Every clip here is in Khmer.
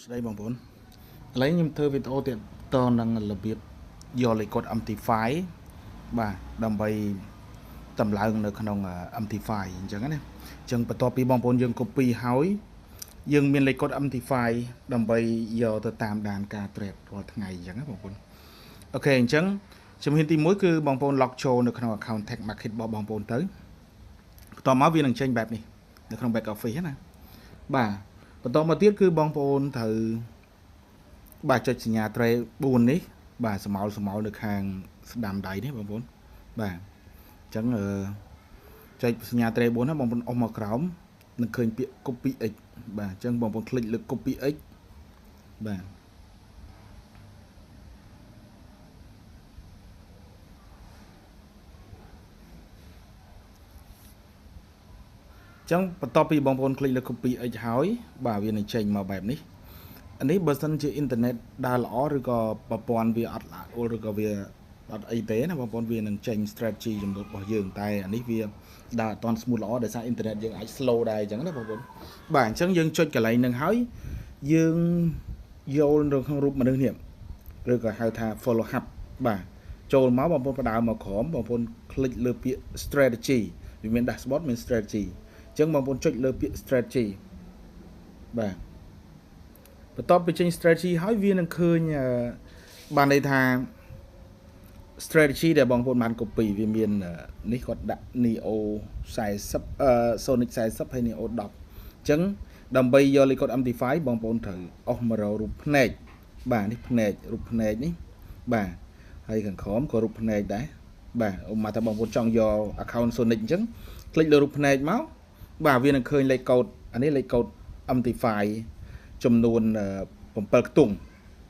ស្ដីបងប្អូនឥឡូវខ្ញុំធ្វើវីដេអូទៀតតនឹងរបៀបយកលេខកូដ MT5 បាទដើម្បីតម្លើងនៅក្នុង MT5 អញ្ចឹងណាអញ្ចឹងបន្ទាប់ពីបងប្អូនយើង copy ហើយយើងមានលេខកូដ MT5 ដើម្បីយកទៅតាមដានការ trade រាល់ថ្ងៃអញ្ចឹងណាបងប្អូនអូខេអញ្ចឹងជំហានទី1គឺបងប្អូន log ចូលនៅក្នុង account Tech Market របស់បងប្អូនទៅបន្ទាប់មកវានឹងចេញបែបនេះនៅក្នុង back office ណាបាទបន្តមកទៀតគឺបងប្អូនត្រូវបាទចុចសញ្ញា tray 4នេះបាទស្មោលនៅខាងស្ដាំដៃនេះបងប្អូនបាទអញ្ចឹងចុចសញ្ញា tray 4ណាបងប្អូនអុសមកក្រោមនឹងឃើញពាក្យ copy x បាទអញ្ចឹងបងប្អូនคลิกលើ copy x បាទចឹងបន្ទាប់ពីបងប្អូនคลิกលើ copy x ហើយបាទវានឹងចេញមកបែបនេះអានេះបើសិនជាអ៊ីនធឺណិតដើរល្អឬក៏ប្រព័ន្ធវាអត់ល្អឬក៏វាអត់អីទេណាបងប្អូនវានឹងចេញ strategy ចំនួនរបស់យើងតែអានេះវាដើរអត់ទាន់ smooth ល្អដោយសារអ៊ីនធឺណិតយើងអាច slow ដែរអញ្ចឹងណាបងប្អូនបាទអញ្ចឹងយើងចុចកន្លែងហ្នឹងហើយយើងយកនៅក្នុងរូបមនុស្សនេះឬក៏ហៅថា follow up បាទចូលមកបងប្អូនបដើមមកក្រោមបងប្អូនคลิกលើពាក្យ strategy វាមាន dashboard មាន strategy អញ្ចឹងបងប្អូនចុចលើពាក្យ strategy បាទបន្ទាប់ពីចេញ strategy ហើយវានឹងឃើញបានន័យថា strategy ដែលបងប្អូនបាន copy វាមាននេះគាត់ដាក់ Neo 40 Sonic 40ហើយ Neo 10អញ្ចឹងដើម្បីយកលេខកូដ MT5 បងប្អូនត្រូវអស់មករករូបភ្នែកបាទនេះភ្នែករូបភ្នែកនេះបាទហើយខាងក្រោមក៏រូបភ្នែកដែរបាទឧបមាថាបងប្អូនចង់យក account Sonic អញ្ចឹងคลิกលើរូបភ្នែកមកបាទវានឹងឃើញលេខកូដអានេះលេខកូដ MT5 ចំនួន7ខ្ទង់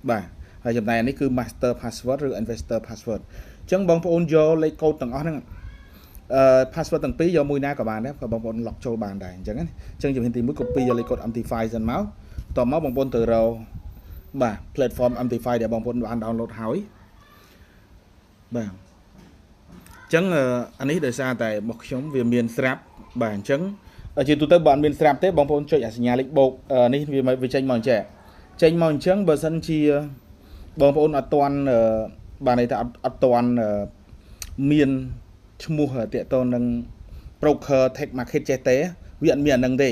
បាទហើយចំណែកនេះគឺ master password ឬ investor password អញ្ចឹងបងប្អូនយកលេខកូដទាំងអស់ហ្នឹងpassword ទាំងពីរយកមួយណាក៏បានដែរក៏បងប្អូន lock ចូលបានដែរអញ្ចឹងណាអញ្ចឹងជំហានទី1 copy យកលេខកូដ MT5 សិនមកតមកបងប្អូនទៅរកបាទ platform MT5 ដែលបងប្អូនបាន download ហើយបាទអញ្ចឹងអានេះដោយសារតែរបស់ខ្ញុំវាមានស្រាប់បាទអញ្ចឹងជាទូទៅបើអត់មានស្រាប់ទេបងប្អូនចុចអាសញ្ញាលេខបូកនេះវាចេញមកអញ្ចឹងបើសិនជាបងប្អូនអត់ទាន់បានន័យថាអត់ទាន់មានឈ្មោះតាក់ទងនឹង broker tech market ចេះទេវាអត់មានអានឹងទេ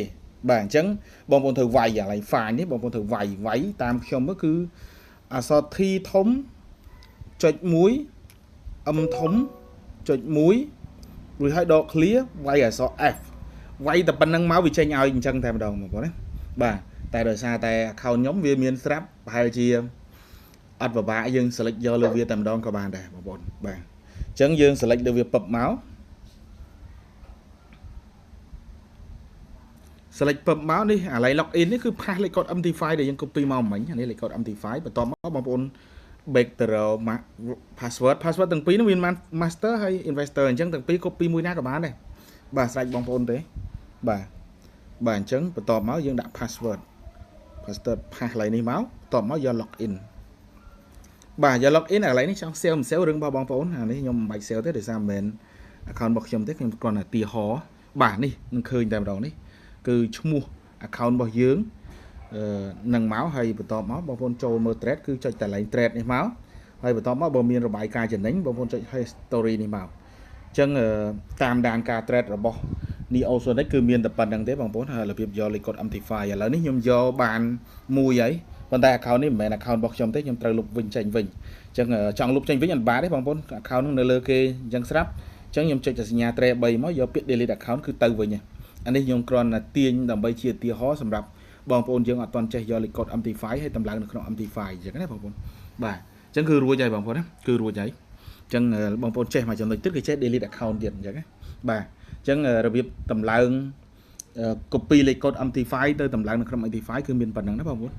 បាទអញ្ចឹងបងប្អូនត្រូវវាយកន្លែង file នេះបងប្អូនត្រូវវាយតាមខ្ញុំគឺអក្សរ T ធំចុច1 M ធំចុច1រួចឲ្យដក clear វាយអក្សរ F វាយតែប៉ុណ្្នឹងមកវាចេញឲ្យអញ្ចឹងតែម្ដងបងប្អូនណាបាទតែដោយសារតែ account ខ្ញុំវាមានស្រាប់ប្រហែលជាអត់ពិបាកយើង select យកលើវាតែម្ដងក៏បានដែរបងប្អូនបាទអញ្ចឹងយើង select លើវាពឹបមក select ពឹបមកនេះអាឡៃ login នេះគឺ pass លេខកូដ MT5 ដែលយើង copy មកមិញអានេះលេខកូដ MT5 បន្ទាប់មកបងប្អូន back ទៅរក password ទាំងពីរនោះមាន master ហើយ investor អញ្ចឹងទាំងពីរ copy មួយណាក៏បានដែរបាទស្រេចបងប្អូនទេបាទអញ្ចឹងបន្ទាប់មកយើងដាក់ password pass កន្លែងនេះមកបន្ទាប់មកយក login បាទយក login កន្លែងនេះចង់ save មិន save រឿងរបស់បងប្អូនអានេះខ្ញុំមិនបាច់ save ទេដោយសារមិនមែន account របស់ខ្ញុំទេខ្ញុំគ្រាន់តែទីហោបាទនេះនឹងឃើញតែម្ដងនេះគឺឈ្មោះ account របស់យើងនឹងមកហើយបន្ទាប់មកបងប្អូនចូលមើល trade គឺចុចតែកន្លែង trade នេះមកហើយបន្ទាប់មកបើមានរបាយការណ៍ចំណេញបងប្អូនចុច history នេះមកអញ្ចឹងតាមដានការ trade របស់ Neo Sonic គឺមានតែប៉ុណ្្នឹងទេបងប្អូនហើយរបៀបយកលេខកូដ MT5 ឥឡូវនេះខ្ញុំយកបានមួយហើយប៉ុន្តែ account នេះមិនមែន account របស់ខ្ញុំទេខ្ញុំត្រូវលុបវិញចេញវិញអញ្ចឹងចង់លុបចេញវិញអត់បានទេបងប្អូន account នោះនៅលើគេអញ្ចឹងស្រាប់អញ្ចឹងខ្ញុំចុចតែសញ្ញា tray 3មកយកពាក្យ delete account គឺទៅវិញអានេះខ្ញុំគ្រាន់តែទាញដើម្បីជាឧទាហរណ៍សម្រាប់បងប្អូនយើងអត់ទាន់ចេះយកលេខកូដ MT5 ហើយតម្លើងនៅក្នុង MT5 អញ្ចឹងណាបងប្អូនបាទអញ្ចឹងគឺរួចហើយបងប្អូនណាគឺរួចហើយអញ្ចឹងបងប្អូនចេះមកចំណុចទៀតគឺចេះ delete account ទៀតអញ្ចឹងណាបាទអញ្ចឹងរបៀបតម្លើង copy លេខកូដ MT5 ទៅតម្លើងនៅក្នុង MT5 គឺមានប៉ុណ្្នឹងណាបងប្អូន